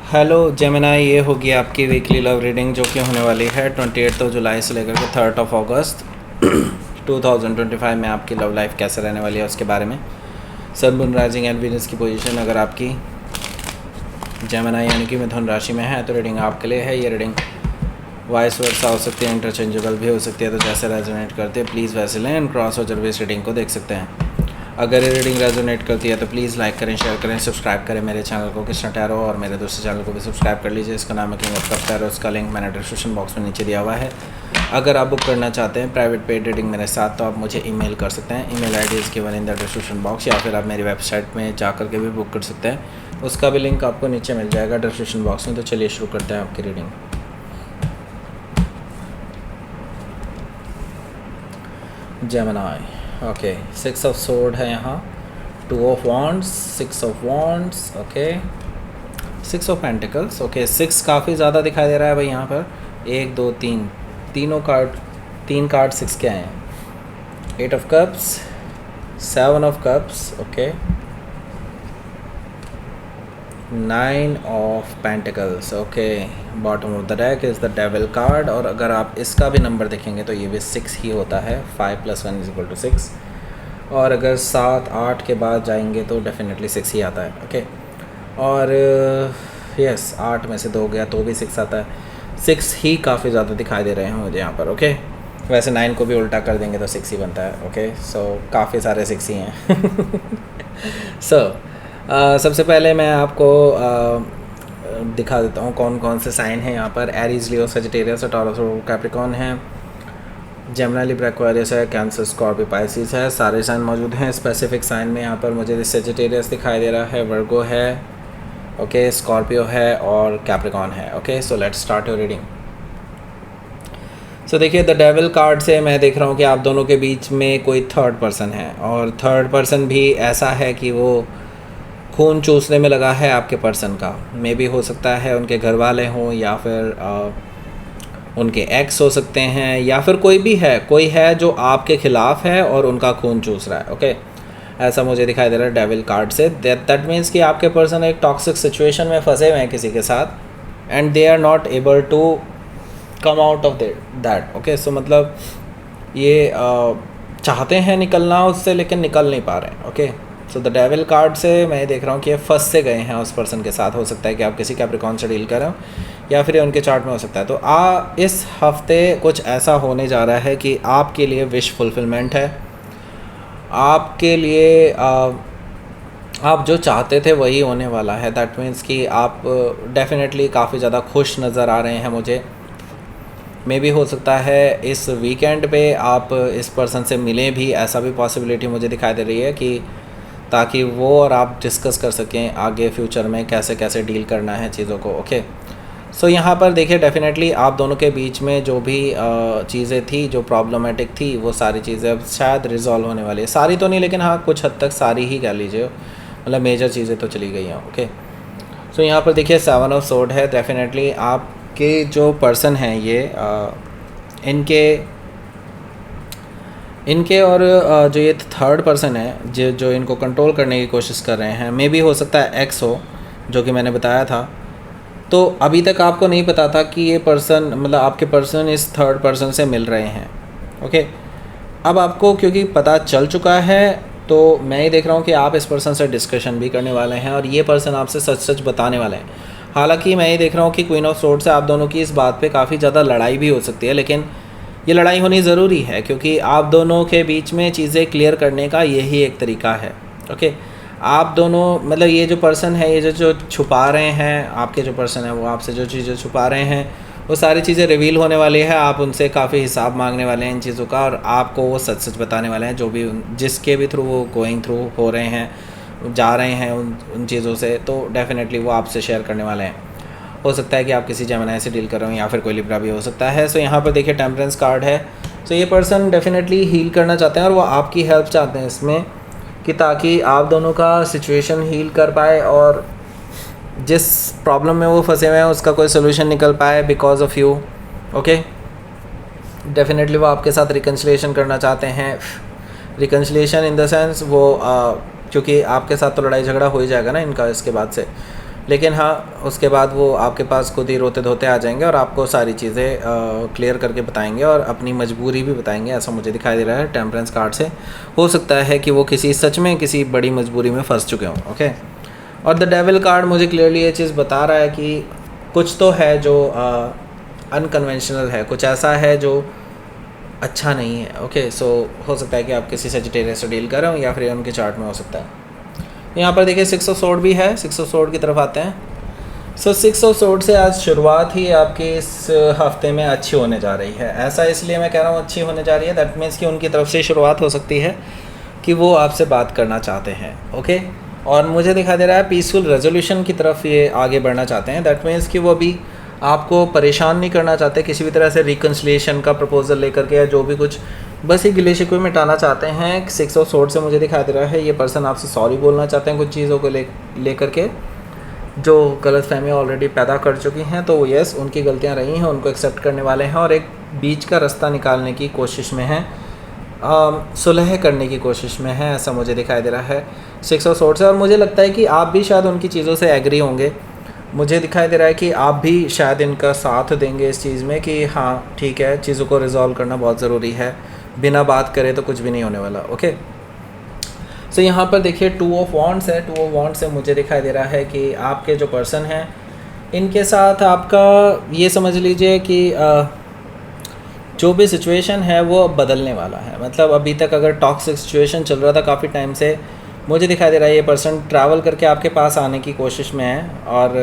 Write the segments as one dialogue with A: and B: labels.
A: Hello Gemini, ये होगी आपकी वीकली लव रीडिंग जो कि होने वाली है 28 जुलाई से लेकर के 3 अगस्त 2025 में। आपकी लव लाइफ कैसे रहने वाली है उसके बारे में। सन, मून, राइजिंग एंड वीनस की पोजीशन अगर आपकी जेमिनाई यानी कि मिथुन राशि में है तो रीडिंग आपके लिए है। ये रीडिंग वाइस वर्सा हो सकती है, इंटरचेंजेबल भी हो सकती है, तो जैसे रेजोनेट करते हैं प्लीज़ वैसे लें एंड क्रॉस और इस रीडिंग को देख सकते हैं। अगर ये रीडिंग रेजोनेट करती है तो प्लीज़ लाइक करें, शेयर करें, सब्सक्राइब करें मेरे चैनल को कृष्णा टैरो, और मेरे दूसरे चैनल को भी सब्सक्राइब कर लीजिए। इसका नाम है किंग ऑफ कप टैरो। उसका लिंक मैंने डिस्क्रिप्शन बॉक्स में नीचे दिया हुआ है। अगर आप बुक करना चाहते हैं प्राइवेट पेड रीडिंग मेरे साथ तो आप मुझे ईमेल कर सकते हैं। Email ID is given in the description box, या फिर आप मेरी वेबसाइट में जा कर के भी बुक कर सकते हैं। उसका भी लिंक आपको नीचे मिल जाएगा डिस्क्रिप्शन बॉक्स में। तो चलिए शुरू करते हैं आपकी reading. Gemini, okay, 6 of sword है यहाँ, 2 of wands, 6 of wands, okay, 6 of pentacles, okay. 6 काफ़ी ज़्यादा दिखाई दे रहा है भाई यहाँ पर। 1 2 3 तीनों कार्ड, 3 कार्ड 6 के आए हैं। 8 of cups, 7 of cups, okay, 9 of pentacles, okay. Bottom of the deck is the devil card, और अगर आप इसका भी नंबर देखेंगे तो ये भी 6 ही होता है। 5 + 1 = 6, और अगर 7 8 के बाद जाएंगे तो डेफिनेटली 6 ही आता है, ओके। और यस 8 में से 2 गया तो भी 6 आता है। 6 ही काफ़ी ज़्यादा दिखाई दे रहे हैं मुझे यहाँ पर, ओके। वैसे 9 को भी उल्टा कर देंगे तो 6 ही बनता है, ओके। सो काफ़ी सारे 6 ही हैं। सो सबसे पहले मैं आपको दिखा देता हूँ कौन कौन से साइन हैं यहाँ पर। एरीज, लियो, सजिटेरियस, टॉरस और कैप्रिकॉर्न हैं। जेमिनी, लिब्रा, एक्वेरियस है। कैंसर, स्कॉर्पियो, पाइसिस है। सारे साइन मौजूद हैं। स्पेसिफिक साइन में यहाँ पर मुझे सजिटेरियस दिखाई दे रहा है, वर्गो है, ओके, स्कॉर्पियो है और कैप्रिकॉर्न है, okay. So let's start your reading. So देखिए, द डेविल कार्ड से मैं देख रहा हूँ कि आप दोनों के बीच में कोई थर्ड पर्सन है, और थर्ड पर्सन भी ऐसा है कि वो खून चूसने में लगा है आपके पर्सन का। मे भी हो सकता है उनके घर वाले हों, या फिर उनके एक्स हो सकते हैं, या फिर कोई है जो आपके ख़िलाफ़ है और उनका खून चूस रहा है, ओके। ऐसा मुझे दिखाई दे रहा है डेविल कार्ड से। दैट मीन्स कि आपके पर्सन एक टॉक्सिक सिचुएशन में फंसे हुए हैं किसी के साथ, and they are not able to come out of that, okay. So मतलब ये चाहते हैं निकलना उससे, लेकिन निकल नहीं पा रहे हैं, okay. So the devil card से मैं देख रहा हूँ कि ये फंस से गए हैं उस पर्सन के साथ। हो सकता है कि आप किसी कैप्रिकॉर्न से डील कर रहे हो, या फिर उनके चार्ट में हो सकता है। तो इस हफ्ते कुछ ऐसा होने जा रहा है कि आपके लिए विश फुलफिलमेंट है। आपके लिए आप जो चाहते थे वही होने वाला है। दैट मीन्स कि आप डेफिनेटली काफ़ी ज़्यादा खुश नज़र आ रहे हैं मुझे। मे भी हो सकता है इस वीकेंड पे आप इस पर्सन से मिलें भी, ऐसा भी पॉसिबिलिटी मुझे दिखाई दे रही है, कि ताकि वो और आप डिस्कस कर सकें आगे फ्यूचर में कैसे कैसे डील करना है चीज़ों को, ओके। सो यहाँ पर देखिए, डेफिनेटली आप दोनों के बीच में जो भी चीज़ें थी जो प्रॉब्लमेटिक थी, वो सारी चीज़ें अब शायद रिजॉल्व होने वाली है। सारी तो नहीं, लेकिन हाँ कुछ हद तक सारी ही कह लीजिए, मतलब मेजर चीज़ें तो चली गई हैं, ओके। सो यहाँ पर देखिए 7 ऑफ सोर्ड है। डेफिनेटली आपके जो पर्सन हैं ये इनके और जो ये थर्ड पर्सन है जो इनको कंट्रोल करने की कोशिश कर रहे हैं, मे भी हो सकता है एक्स हो, जो कि मैंने बताया था। तो अभी तक आपको नहीं पता था कि ये पर्सन, मतलब आपके पर्सन इस थर्ड पर्सन से मिल रहे हैं, ओके। अब आपको क्योंकि पता चल चुका है, तो मैं ये देख रहा हूँ कि आप इस पर्सन से डिस्कशन भी करने वाले हैं, और ये पर्सन आपसे सच सच बताने वाले हैं। हालांकि मैं ये देख रहा हूँ कि क्वीन ऑफ सोर्ड से आप दोनों की इस बात पे काफ़ी ज़्यादा लड़ाई भी हो सकती है, लेकिन ये लड़ाई होनी ज़रूरी है, क्योंकि आप दोनों के बीच में चीज़ें क्लियर करने का यही एक तरीका है, ओके। आप दोनों, मतलब ये जो पर्सन है, ये जो छुपा रहे हैं, आपके जो पर्सन है वो आपसे जो चीज़ें छुपा रहे हैं, वो सारी चीज़ें रिवील होने वाली है। आप उनसे काफ़ी हिसाब मांगने वाले हैं इन चीज़ों का, और आपको वो सच सच बताने वाले हैं, जो भी जिसके भी थ्रू वो गोइंग थ्रू हो रहे हैं, जा रहे हैं उन चीज़ों से, तो डेफिनेटली वो आपसे शेयर करने वाले हैं। हो सकता है कि आप किसी जेमिनी से डील कर रहे हो, या फिर कोई लिब्रा भी हो सकता है। सो यहाँ पर देखिए टेम्परेंस कार्ड है। सो ये पर्सन डेफिनेटली हील करना चाहते हैं, और वो आपकी हेल्प चाहते हैं इसमें, कि ताकि आप दोनों का सिचुएशन हील कर पाए, और जिस प्रॉब्लम में वो फंसे हुए हैं उसका कोई सोल्यूशन निकल पाए because of you, okay. Definitely वो आपके साथ रिकन्सिलिएशन करना चाहते हैं। रिकन्सिलिएशन इन द सेंस वो क्योंकि आपके साथ तो लड़ाई झगड़ा हो ही जाएगा ना इनका इसके बाद से, लेकिन हाँ, उसके बाद वो आपके पास खुद ही रोते धोते आ जाएंगे और आपको सारी चीज़ें क्लियर करके बताएंगे और अपनी मजबूरी भी बताएंगे। ऐसा मुझे दिखाई दे रहा है टेम्परेंस कार्ड से। हो सकता है कि वो किसी सच में किसी बड़ी मजबूरी में फंस चुके हों। ओके, और द डेविल कार्ड मुझे क्लियरली ये चीज़ बता रहा है कि कुछ तो है जो अनकन्वेंशनल है, कुछ ऐसा है जो अच्छा नहीं है। ओके, सो हो सकता है कि आप किसी सजिटेरियस से डील कर रहे हो या फिर उनके चार्ट में हो सकता है। यहाँ पर देखिए 6 ऑफ सोर्ड भी है। 6 ऑफ सोर्ड की तरफ आते हैं। सो 6 ऑफ सोर्ड से आज शुरुआत ही आपकी इस हफ्ते में अच्छी होने जा रही है। ऐसा इसलिए मैं कह रहा हूँ अच्छी होने जा रही है, दैट मीन्स कि उनकी तरफ से शुरुआत हो सकती है कि वो आपसे बात करना चाहते हैं। ओके, और मुझे दिखा दे रहा है पीसफुल रेजोल्यूशन की तरफ ये आगे बढ़ना चाहते हैं। दैट मीन्स कि वो अभी आपको परेशान नहीं करना चाहते किसी भी तरह से रिकन्सिलिएशन का प्रपोजल लेकर के, या जो भी कुछ, बस ये गिले शिकवे मिटाना चाहते हैं। 6 ऑफ सोर्ड से मुझे दिखाई दे रहा है ये पर्सन आपसे सॉरी बोलना चाहते हैं कुछ चीज़ों को लेकर के जो गलतफहमियाँ ऑलरेडी पैदा कर चुकी हैं। तो यस, उनकी गलतियाँ रही हैं, उनको एक्सेप्ट करने वाले हैं और एक बीच का रास्ता निकालने की कोशिश में हैं, सुलह करने की कोशिश में है। ऐसा मुझे दिखाई दे रहा है 6 ऑफ सोर्ड से। और मुझे लगता है कि आप भी शायद उनकी चीज़ों से एग्री होंगे। मुझे दिखाई दे रहा है कि आप भी शायद इनका साथ देंगे इस चीज़ में कि हाँ ठीक है, चीज़ों को रिजॉल्व करना बहुत ज़रूरी है, बिना बात करे तो कुछ भी नहीं होने वाला। ओके, सो यहाँ पर देखिए 2 ऑफ वॉन्ड्स है। 2 ऑफ वॉन्ड्स से मुझे दिखाई दे रहा है कि आपके जो पर्सन हैं इनके साथ आपका ये समझ लीजिए कि जो भी सिचुएशन है वो बदलने वाला है। मतलब अभी तक अगर टॉक्सिक सिचुएशन चल रहा था काफ़ी टाइम से, मुझे दिखाई दे रहा है ये पर्सन ट्रैवल करके आपके पास आने की कोशिश में है और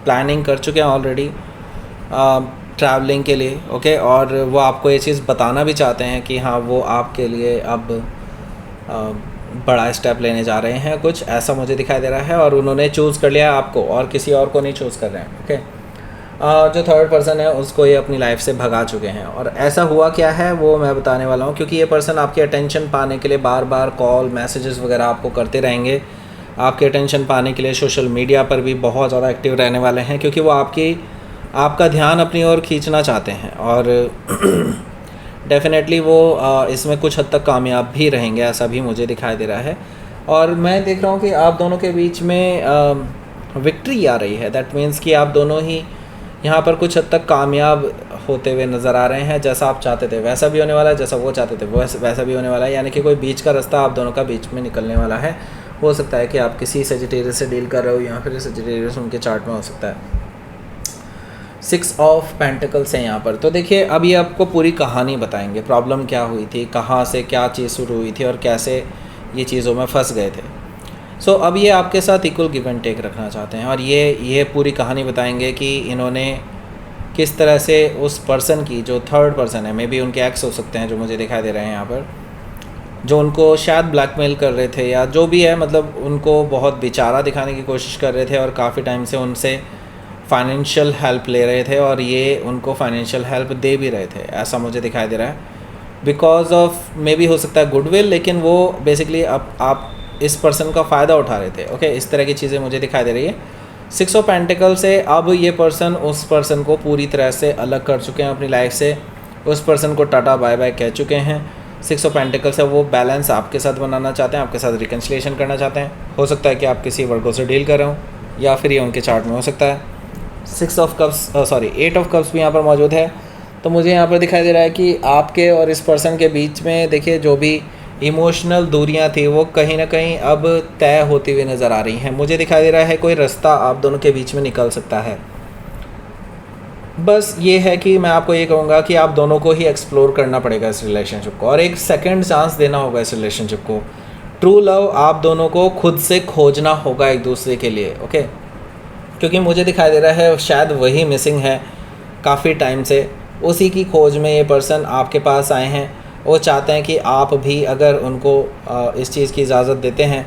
A: प्लानिंग कर चुके हैं ऑलरेडी ट्रैवलिंग के लिए। ओके, और वो आपको ये चीज़ बताना भी चाहते हैं कि हाँ वो आपके लिए अब बड़ा स्टेप लेने जा रहे हैं कुछ, ऐसा मुझे दिखाई दे रहा है। और उन्होंने चूज़ कर लिया आपको और किसी और को नहीं चूज़ कर रहे हैं। ओके, जो थर्ड पर्सन है उसको ये अपनी लाइफ से भगा चुके हैं। और ऐसा हुआ क्या है वो मैं बताने वाला हूँ, क्योंकि ये पर्सन आपकी अटेंशन पाने के लिए बार बार कॉल मैसेजेस वगैरह आपको करते रहेंगे। आपके अटेंशन पाने के लिए सोशल मीडिया पर भी बहुत ज़्यादा एक्टिव रहने वाले हैं, क्योंकि वो आपका ध्यान अपनी ओर खींचना चाहते हैं। और डेफिनेटली वो इसमें कुछ हद तक कामयाब भी रहेंगे, ऐसा भी मुझे दिखाई दे रहा है। और मैं देख रहा हूँ कि आप दोनों के बीच में विक्ट्री आ रही है। दैट मीन्स कि आप दोनों ही यहाँ पर कुछ हद तक कामयाब होते हुए नज़र आ रहे हैं। जैसा आप चाहते थे वैसा भी होने वाला है, जैसा वो चाहते थे वैसा भी होने वाला है। यानी कि कोई बीच का रास्ता आप दोनों का बीच में निकलने वाला है। हो सकता है कि आप किसी सजिटेरियस से डील कर रहे हो या फिर सजिटेरियस उनके चार्ट में हो सकता है। 6 ऑफ पेंटिकल्स हैं यहाँ पर। तो देखिए अब ये आपको पूरी कहानी बताएंगे, प्रॉब्लम क्या हुई थी, कहाँ से क्या चीज़ शुरू हुई थी और कैसे ये चीज़ों में फंस गए थे। सो अब ये आपके साथ इक्वल गिव एंड टेक रखना चाहते हैं और ये पूरी कहानी बताएंगे कि इन्होंने किस तरह से उस पर्सन की, जो थर्ड पर्सन है, मे बी उनके एक्स हो सकते हैं जो मुझे दिखाई दे रहे हैं यहाँ पर, जो उनको शायद ब्लैकमेल कर रहे थे या जो भी है, मतलब उनको बहुत बेचारा दिखाने की कोशिश कर रहे थे और काफ़ी टाइम से उनसे फाइनेंशियल हेल्प ले रहे थे और ये उनको फाइनेंशियल हेल्प दे भी रहे थे, ऐसा मुझे दिखाई दे रहा है। बिकॉज ऑफ मे बी हो सकता है गुडविल, लेकिन वो बेसिकली अब आप इस पर्सन का फ़ायदा उठा रहे थे। ओके, इस तरह की चीज़ें मुझे दिखाई दे रही है। 6 ऑफ पेंटिकल से अब ये पर्सन उस पर्सन को पूरी तरह से अलग कर चुके हैं अपनी लाइफ से, उस पर्सन को टाटा बाय बाय कह चुके हैं। 6 ऑफ पेंटिकल से वो बैलेंस आपके साथ बनाना चाहते हैं, आपके साथ रिकन्सिलिएशन करना चाहते हैं। हो सकता है कि आप किसी वर्गों से डील कर रहे हो या फिर ये उनके चार्ट में हो सकता है। 8 ऑफ कप्स भी यहाँ पर मौजूद है। तो मुझे यहाँ पर दिखाई दे रहा है कि आपके और इस पर्सन के बीच में देखिए जो भी इमोशनल दूरियां थी वो कहीं ना कहीं अब तय होती हुई नज़र आ रही हैं। मुझे दिखाई दे रहा है कोई रास्ता आप दोनों के बीच में निकल सकता है। बस ये है कि मैं आपको ये कहूँगा कि आप दोनों को ही एक्सप्लोर करना पड़ेगा इस रिलेशनशिप को और एक सेकंड चांस देना होगा इस रिलेशनशिप को। ट्रू लव आप दोनों को खुद से खोजना होगा एक दूसरे के लिए। ओके, क्योंकि मुझे दिखाई दे रहा है शायद वही मिसिंग है काफ़ी टाइम से, उसी की खोज में ये पर्सन आपके पास आए हैं। वो चाहते हैं कि आप भी अगर उनको इस चीज़ की इजाज़त देते हैं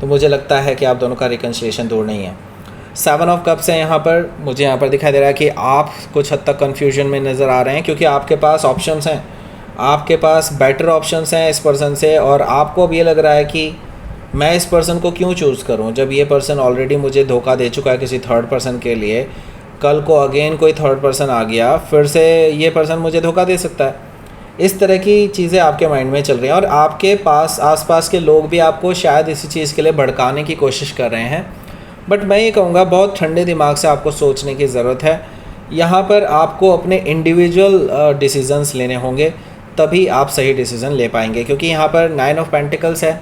A: तो मुझे लगता है कि आप दोनों का रिकन्सिलिएशन दूर नहीं है। 7 ऑफ कप्स है यहाँ पर। मुझे यहाँ पर दिखाई दे रहा है कि आप कुछ हद तक कन्फ्यूजन में नज़र आ रहे हैं, क्योंकि आपके पास ऑप्शंस हैं, आपके पास बेटर ऑप्शंस हैं इस पर्सन से, और आपको अब ये लग रहा है कि मैं इस पर्सन को क्यों चूज़ करूं जब ये पर्सन ऑलरेडी मुझे धोखा दे चुका है किसी थर्ड पर्सन के लिए। कल को अगेन कोई थर्ड पर्सन आ गया, फिर से ये पर्सन मुझे धोखा दे सकता है। इस तरह की चीज़ें आपके माइंड में चल रही हैं और आपके पास आसपास के लोग भी आपको शायद इसी चीज़ के लिए भड़काने की कोशिश कर रहे हैं। बट मैं ये कहूँगा बहुत ठंडे दिमाग से आपको सोचने की ज़रूरत है। यहाँ पर आपको अपने इंडिविजुअल डिसीजंस लेने होंगे, तभी आप सही डिसीज़न ले पाएंगे। क्योंकि यहाँ पर 9 ऑफ पेंटिकल्स है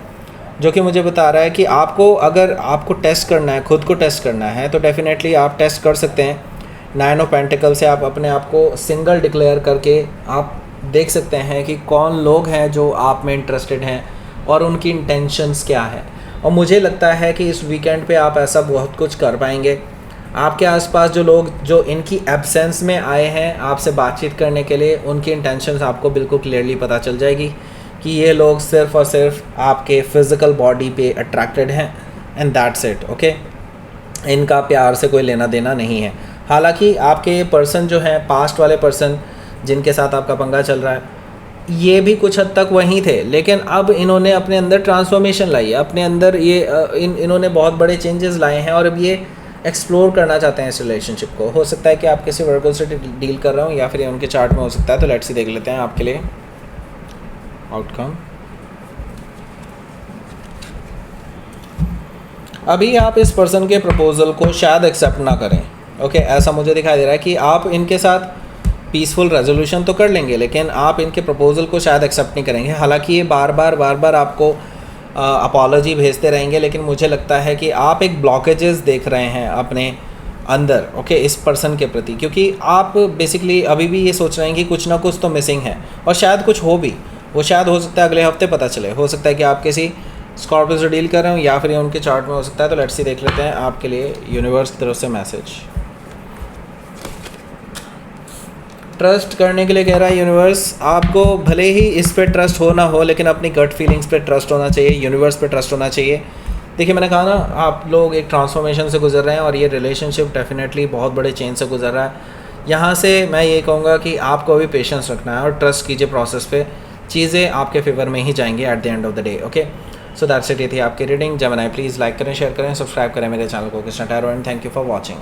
A: जो कि मुझे बता रहा है कि आपको अगर आपको टेस्ट करना है, खुद को टेस्ट करना है, तो डेफिनेटली आप टेस्ट कर सकते हैं। 9 ऑफ पेंटिकल से आप अपने आप को सिंगल डिक्लेयर करके आप देख सकते हैं कि कौन लोग हैं जो आप में इंटरेस्टेड हैं और उनकी इंटेंशंस क्या है। और मुझे लगता है कि इस वीकेंड पे आप ऐसा बहुत कुछ कर पाएंगे। आपके आसपास जो लोग जो इनकी एब्सेंस में आए हैं आपसे बातचीत करने के लिए, उनकी इंटेंशंस आपको बिल्कुल क्लियरली पता चल जाएगी कि ये लोग सिर्फ और सिर्फ आपके फिज़िकल बॉडी पे अट्रैक्टेड हैं एंड दैट्स इट। ओके, इनका प्यार से कोई लेना देना नहीं है। हालांकि आपके पर्सन जो हैं, पास्ट वाले पर्सन जिनके साथ आपका पंगा चल रहा है, ये भी कुछ हद तक वहीं थे, लेकिन अब इन्होंने अपने अंदर ट्रांसफॉर्मेशन लाई है, अपने अंदर ये इन्होंने बहुत बड़े चेंजेस लाए हैं और अब ये एक्सप्लोर करना चाहते हैं इस रिलेशनशिप को। हो सकता है कि आप किसी वर्कर से डील कर रहा हूँ या फिर उनके चार्ट में हो सकता है। तो लेट्स सी देख लेते हैं आपके लिए आउटकम। अभी आप इस पर्सन के प्रपोजल को शायद एक्सेप्ट ना करें। ओके, ऐसा मुझे दिखाई दे रहा है कि आप इनके साथ पीसफुल रेजोल्यूशन तो कर लेंगे, लेकिन आप इनके प्रपोजल को शायद एक्सेप्ट नहीं करेंगे। हालांकि ये बार बार आपको अपॉलॉजी भेजते रहेंगे, लेकिन मुझे लगता है कि आप एक ब्लॉकेजेस देख रहे हैं अपने अंदर, ओके, इस पर्सन के प्रति। क्योंकि आप बेसिकली अभी भी ये सोच रहे हैं कि कुछ ना कुछ तो मिसिंग है, और शायद कुछ हो भी, वो शायद हो सकता है अगले हफ्ते पता चले। हो सकता है कि आप किसी स्कॉर्पियो से डील कर रहे हो या फिर उनके चार्ट में हो सकता है। तो लेट्स सी देख लेते हैं आपके लिए यूनिवर्स की तरफ से मैसेज। ट्रस्ट करने के लिए कह रहा है यूनिवर्स, आपको भले ही इस पे ट्रस्ट हो ना हो, लेकिन अपनी गट फीलिंग्स पे ट्रस्ट होना चाहिए, यूनिवर्स पे ट्रस्ट होना चाहिए। देखिए, मैंने कहा ना, आप लोग एक ट्रांसफॉर्मेशन से गुजर रहे हैं और ये रिलेशनशिप डेफिनेटली बहुत बड़े चेंज से गुजर रहा है। यहाँ से मैं ये कहूँगा कि आपको अभी पेशेंस रखना है और ट्रस्ट कीजिए प्रोसेस पे, चीज़ें आपके फेवर में ही जाएंगी at the end of the day. Okay, so that's it. ये थी आपकी रीडिंग। जेमिनी प्लीज़ लाइक करें, शेयर करें, सब्सक्राइब करें मेरे चैनल को Krishna tarot, and thank you for watching.